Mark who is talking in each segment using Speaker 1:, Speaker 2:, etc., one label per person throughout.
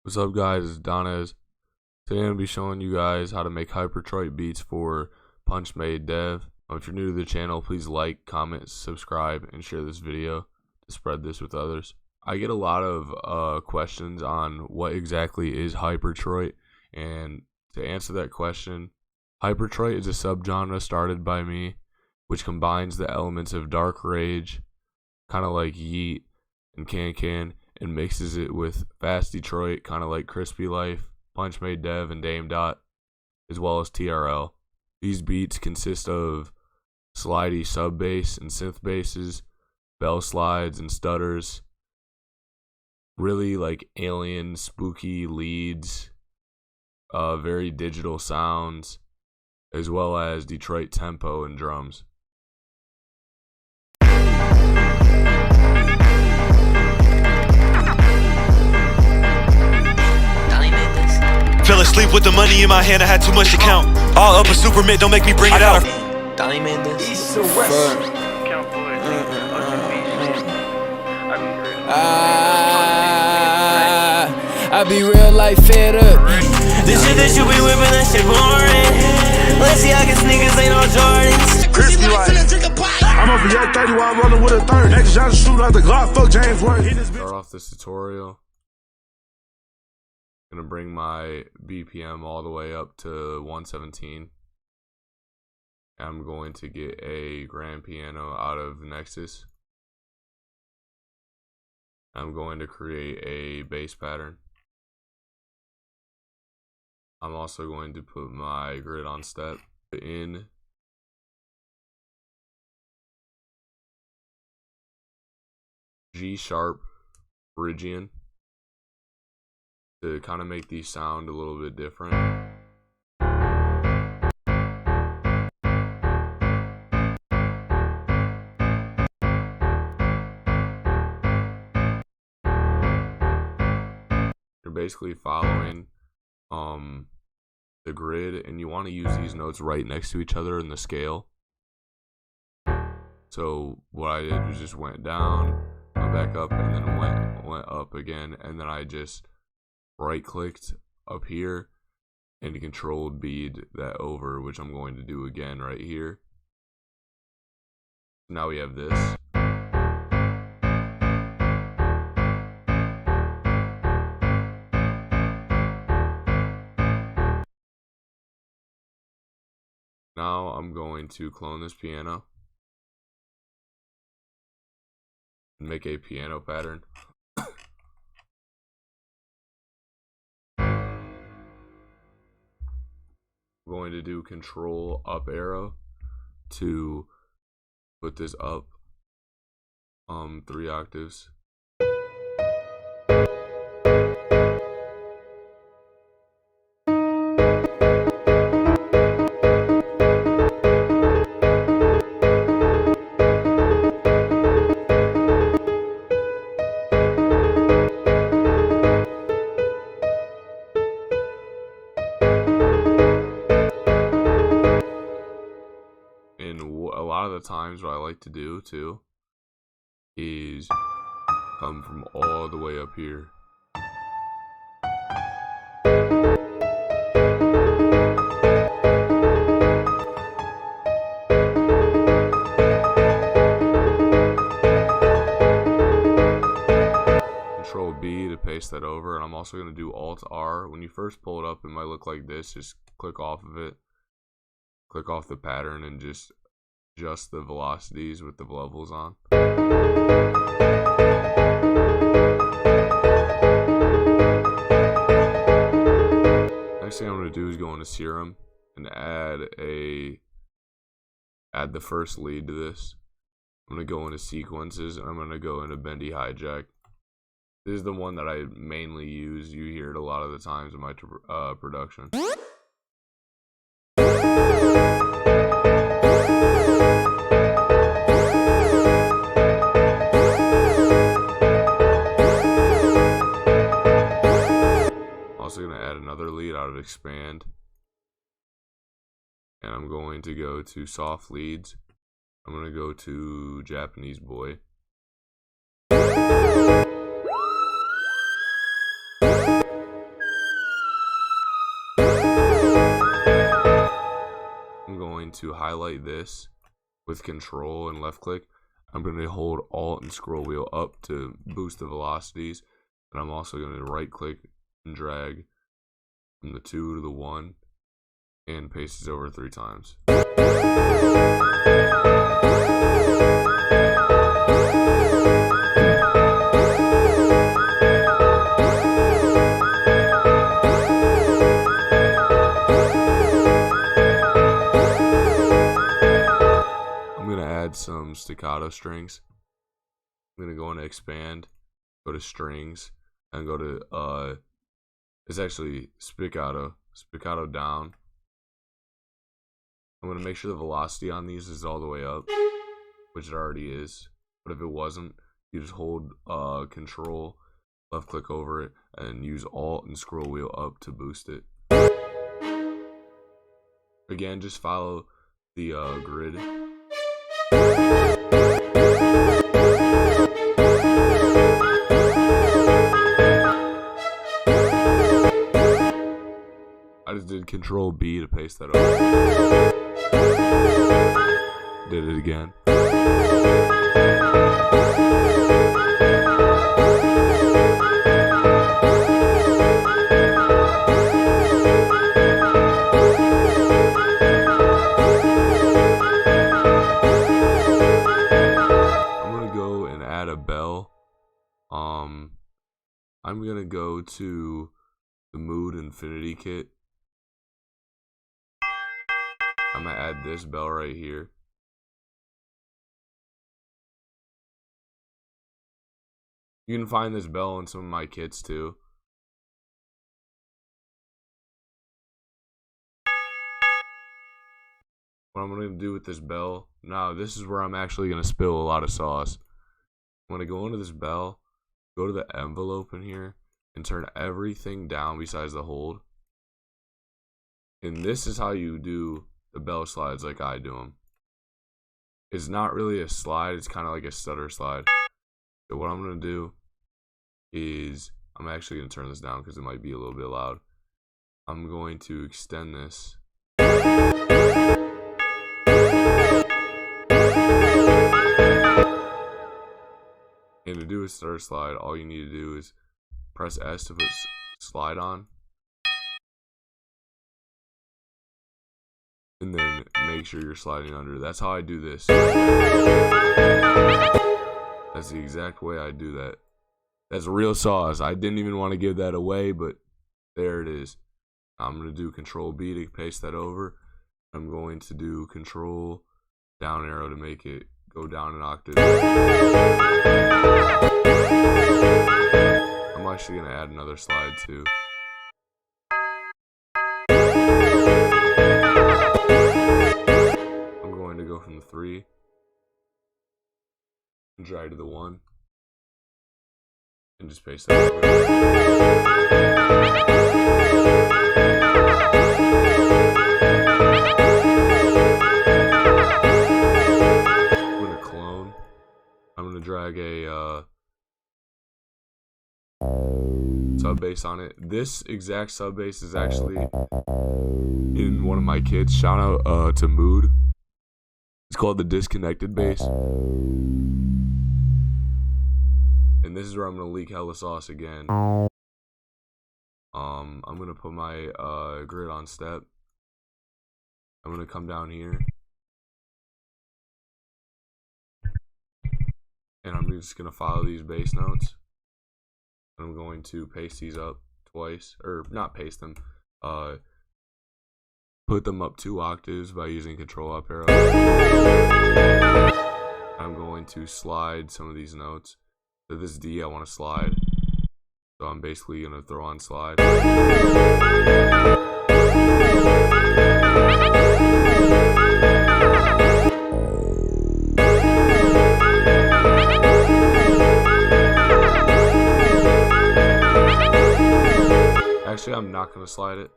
Speaker 1: What's up, guys? It's Donez. Today I'm going to be showing you guys how to make HyperTroit beats for Punchmade dev. If you're new to the channel, please like, comment, subscribe, and share this video to spread this with others. I get a lot of questions on what exactly is HyperTroit, and to answer that question, HyperTroit is a subgenre started by me, which combines the elements of dark rage, kind of like Yeet and Can, and mixes it with fast Detroit, kind of like KrispyLife, Punchmade Dev, and Dame Dot, as well as TRL. These beats consist of slidey sub bass and synth basses, bell slides and stutters, really like alien spooky leads, very digital sounds, as well as Detroit tempo and drums.
Speaker 2: Fell asleep with the money in my hand, I had too much to count. All up a super mint, don't make me bring it out.
Speaker 3: Donez made this. I be real life fed up.
Speaker 4: This shit that you be whipping, that shit boring. Let's see how these niggas ain't no Jordans.
Speaker 5: I'm up for yak 30 while I'm rolling with a third. Next shot to shoot out the Glock, fuck James Ward.
Speaker 1: Start off this tutorial. Gonna bring my BPM all the way up to 117. I'm going to get a grand piano out of Nexus. I'm going to create a bass pattern. I'm also going to put my grid on step in. G sharp Phrygian to kind of make these sound a little bit different. You're basically following the grid, and you want to use these notes right next to each other in the scale. So what I did was just went down, went back up, and then went up again, and then I just right clicked up here and controlled bead that over, which I'm going to do again right here. Now we have this. Now I'm going to clone this piano and make a piano pattern. I'm going to do control up arrow to put this up 3 octaves. A lot of the times what I like to do too is come from all the way up here. Control B to paste that over, and I'm also going to do Alt R. When you first pull it up, it might look like this. Just click off of it, click off the pattern, and just adjust the velocities with the levels on. Next thing I'm going to do is go into Serum and add the first lead to this. I'm going to go into Sequences, and I'm going to go into Bendy Hijack. This is the one that I mainly use. You hear it a lot of the times in my production. Also going to add another lead out of Expand, and I'm going to go to Soft Leads. I'm going to go to Japanese Boy. to highlight this with Control and left click. I'm going to hold Alt and scroll wheel up to boost the velocities. And I'm also going to right click and drag from the 2 to the 1 and paste these over 3 times. Some staccato strings. I'm gonna go into expand, go to strings, and go to it's actually spiccato down. I'm gonna make sure the velocity on these is all the way up, which it already is, but if it wasn't, you just hold Control, left click over it, and use Alt and scroll wheel up to boost it. Again, just follow the grid. I just did Control B to paste that over. Did it again. A bell. I'm gonna go to the Mood Infinity Kit. I'm gonna add this bell right here. You can find this bell in some of my kits too. What I'm gonna do with this bell, now this is where I'm actually gonna spill a lot of sauce. I'm gonna go into this bell, go to the envelope in here, and turn everything down besides the hold. And this is how you do the bell slides like I do them. It's not really a slide, it's kind of like a stutter slide. So what I'm gonna do is, I'm actually gonna turn this down because it might be a little bit loud. I'm going to extend this. And to do a stutter slide, all you need to do is press S to put slide on. And then make sure you're sliding under. That's how I do this. That's the exact way I do that. That's real sauce. I didn't even want to give that away, but there it is. I'm going to do Control B to paste that over. I'm going to do Control down arrow to make it go down an octave. I'm actually going to add another slide too. I'm going to go from the 3 and drag to the 1 and just paste that over. I'm gonna drag a sub bass on it. This exact sub bass is actually in one of my kits. Shout out to Mood. It's called the Disconnected Bass. And this is where I'm gonna leak hella sauce again. I'm gonna put my grid on step. I'm gonna come down here. And I'm just going to follow these bass notes. I'm going to paste these up twice. Or not paste them. Put them up 2 octaves by using Control up arrow. I'm going to slide some of these notes. So this D I want to slide. So I'm basically going to throw on slide. Actually, I'm not going to slide it.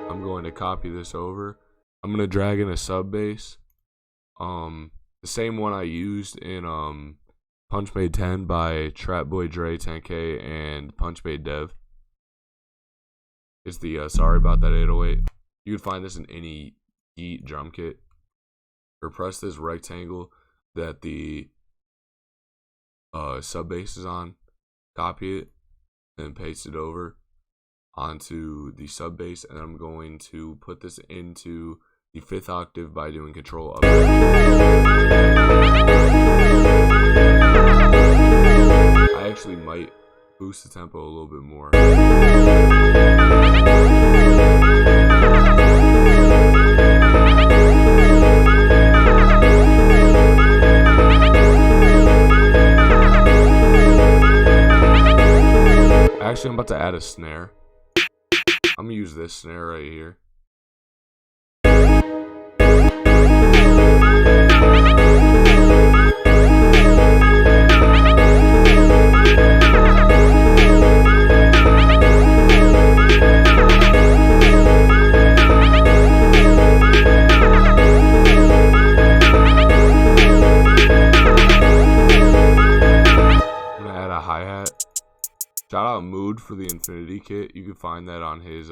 Speaker 1: I'm going to copy this over. I'm going to drag in a sub bass. The same one I used in Punchmade 10 by Trap Boy Dre 10K and Punchmade Dev. It's the sorry about that 808. You can find this in any Yeet drum kit. Or press this rectangle that the sub bass is on, copy it, and paste it over onto the sub bass, and I'm going to put this into the 5th octave by doing Control up. I actually might boost the tempo a little bit more. Actually, I'm about to add a snare. I'm gonna use this snare right here. I'm gonna add a hi-hat. Shout out Mood for the Infinity kit. You can find that on his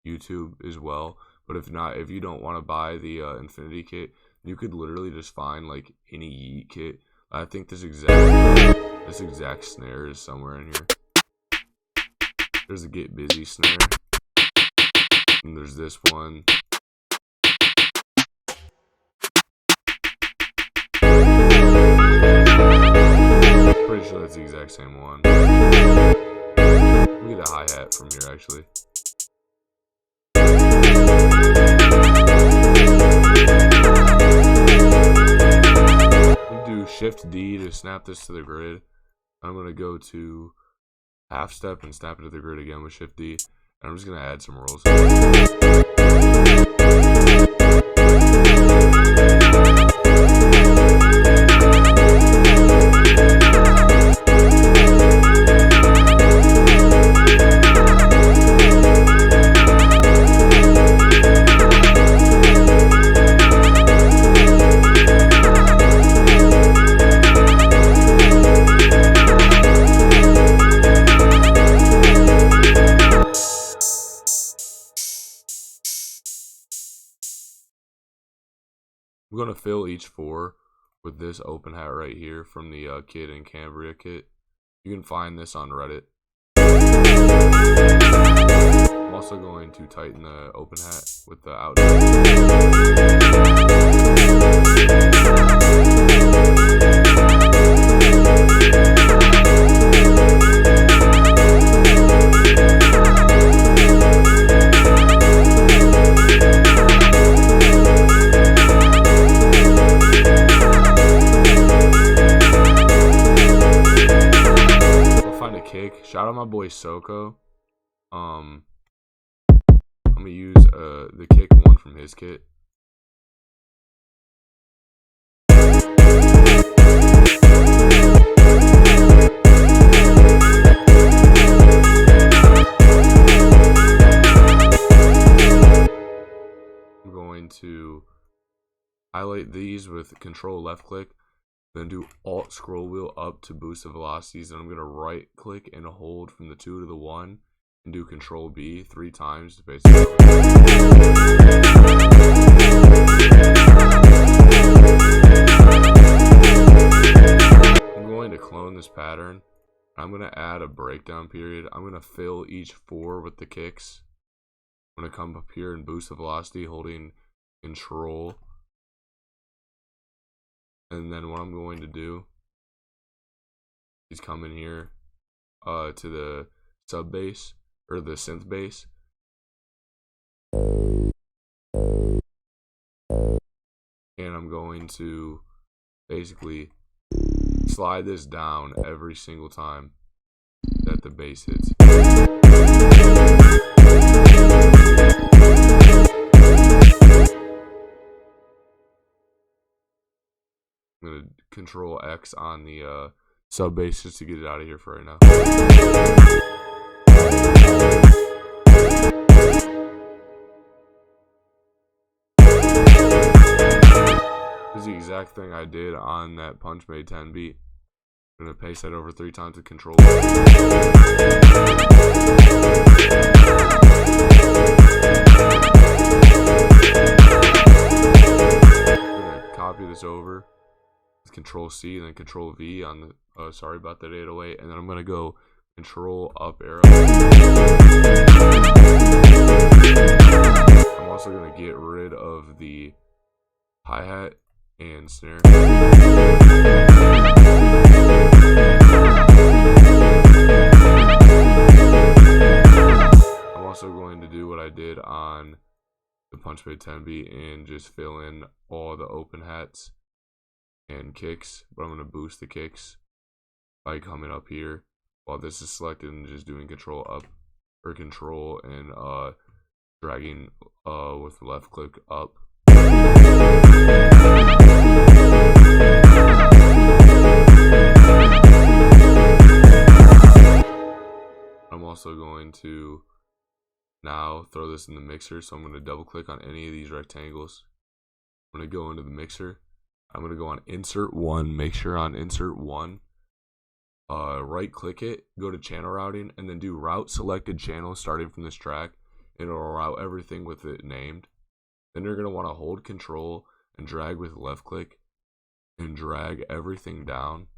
Speaker 1: YouTube as well. But if not, if you don't want to buy the Infinity kit, you could literally just find like any Yeet kit. I think this exact snare is somewhere in here. There's a Get Busy snare, and there's this one. Pretty sure that's the exact same one. Let me get a hi-hat from here, actually. I'm gonna do Shift D to snap this to the grid. I'm gonna go to half step and snap it to the grid again with Shift D. And I'm just gonna add some rolls. I'm going to fill each 4 with this open hat right here from the Kid and Cambria kit. You can find this on Reddit. I'm also going to tighten the open hat with the out. Shout out my boy S0K0. I'm gonna use the kick one from his kit. I'm going to highlight these with Control left click. Then do Alt scroll wheel up to boost the velocities. Then I'm going to right click and hold from the 2 to the 1 and do Control B 3 times to basically. I'm going to clone this pattern. I'm going to add a breakdown period. I'm going to fill each 4 with the kicks. I'm going to come up here and boost the velocity holding Control. And then what I'm going to do is come in here to the sub bass or the synth bass. And I'm going to basically slide this down every single time that the bass hits. I'm going to Control X on the sub bass just to get it out of here for right now. This is the exact thing I did on that Punchmade 10 beat. I'm going to paste that over 3 times with Control. this over with Control C and then Control V on the sorry about that 808, and then I'm gonna go Control up arrow. I'm also gonna get rid of the hi-hat and snare. I'm also going to do what I did on the Punchmade 10 beat and just fill in all the open hats and kicks, but I'm going to boost the kicks by coming up here while this is selected and just doing control up or control and dragging with the left click up. I'm also going to now throw this in the mixer, so I'm going to double click on any of these rectangles. I'm going to go into the mixer. I'm going to go on insert one, make sure on insert one, right click it, go to channel routing, and then do route selected channel starting from this track, and it'll route everything with it named. Then you're going to want to hold control and drag with left click and drag everything down,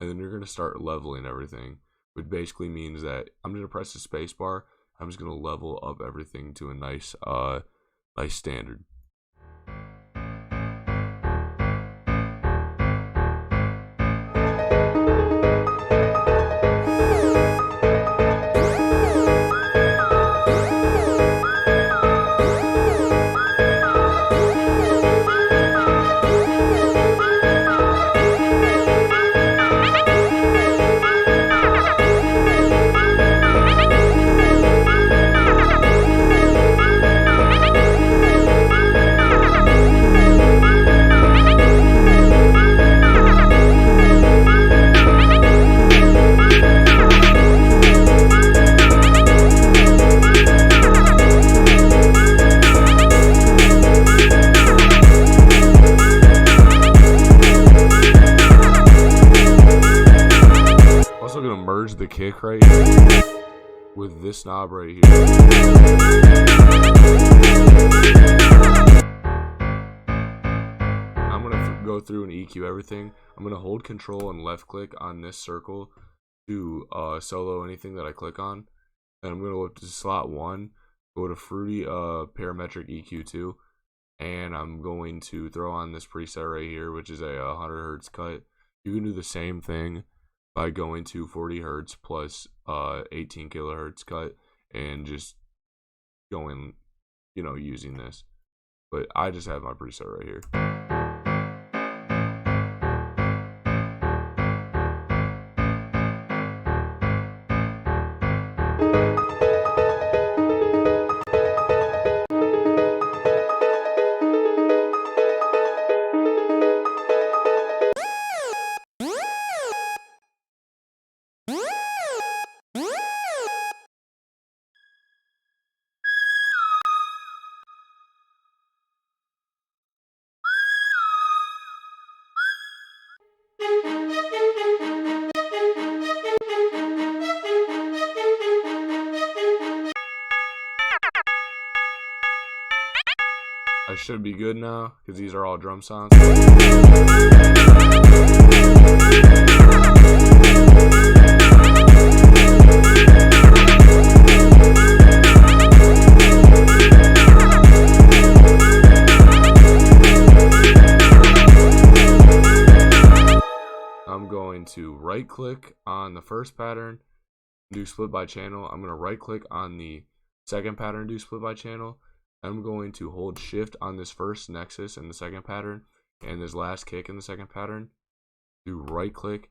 Speaker 1: and then you're going to start leveling everything, which basically means that I'm going to press the space bar. I'm just going to level up everything to a nice standard. Merge the kick right here with this knob right here. I'm going to go through and EQ everything. I'm going to hold control and left click on this circle to solo anything that I click on. And I'm going to go to slot 1, go to Fruity Parametric EQ2, and I'm going to throw on this preset right here, which is a 100 hertz cut. You can do the same thing by going to 40 hertz plus 18 kilohertz cut and just going, using this. But I just have my preset right here. I should be good now because these are all drum sounds. I'm going to right click on the first pattern, do split by channel. I'm going to right click on the second pattern, do split by channel. I'm going to hold shift on this first nexus in the second pattern and this last kick in the second pattern. Do right click,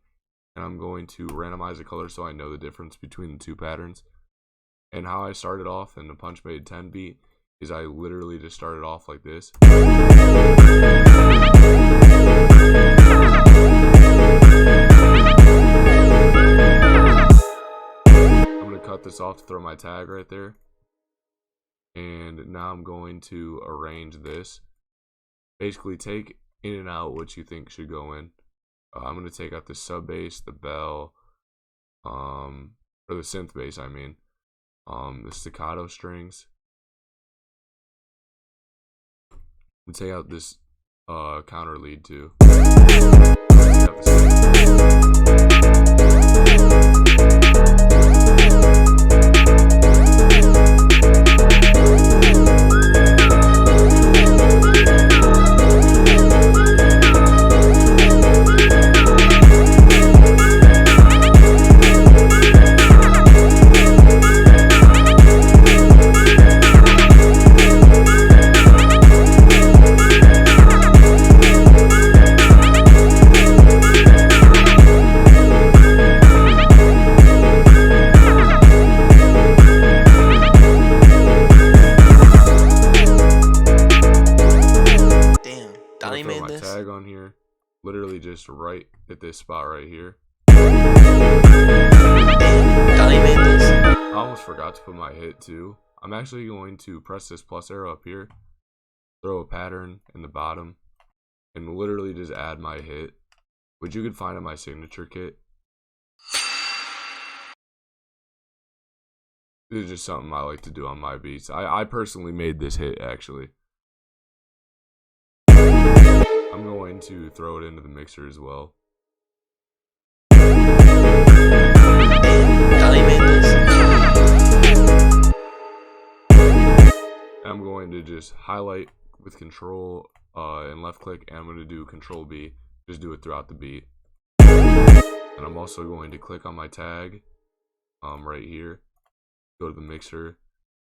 Speaker 1: and I'm going to randomize the color so I know the difference between the two patterns. And how I started off in the Punchmade 10 beat is I literally just started off like this. I'm going to cut this off to throw my tag right there. And now I'm going to arrange this. Basically take in and out what you think should go in. I'm going to take out the sub bass, the bell, or the synth bass, I mean. The staccato strings. And take out this counter lead too. Throw my tag on here, literally just right at this spot right here. I almost forgot to put my hit too. I'm actually going to press this plus arrow up here, throw a pattern in the bottom, and literally just add my hit, which you could find in my signature kit. This is just something I like to do on my beats. I personally made this hit actually. I'm going to throw it into the mixer as well. I'm going to just highlight with control and left click, and I'm going to do control B. Just do it throughout the beat. And I'm also going to click on my tag right here. Go to the mixer,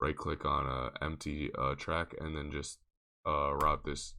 Speaker 1: right click on empty track, and then just route this.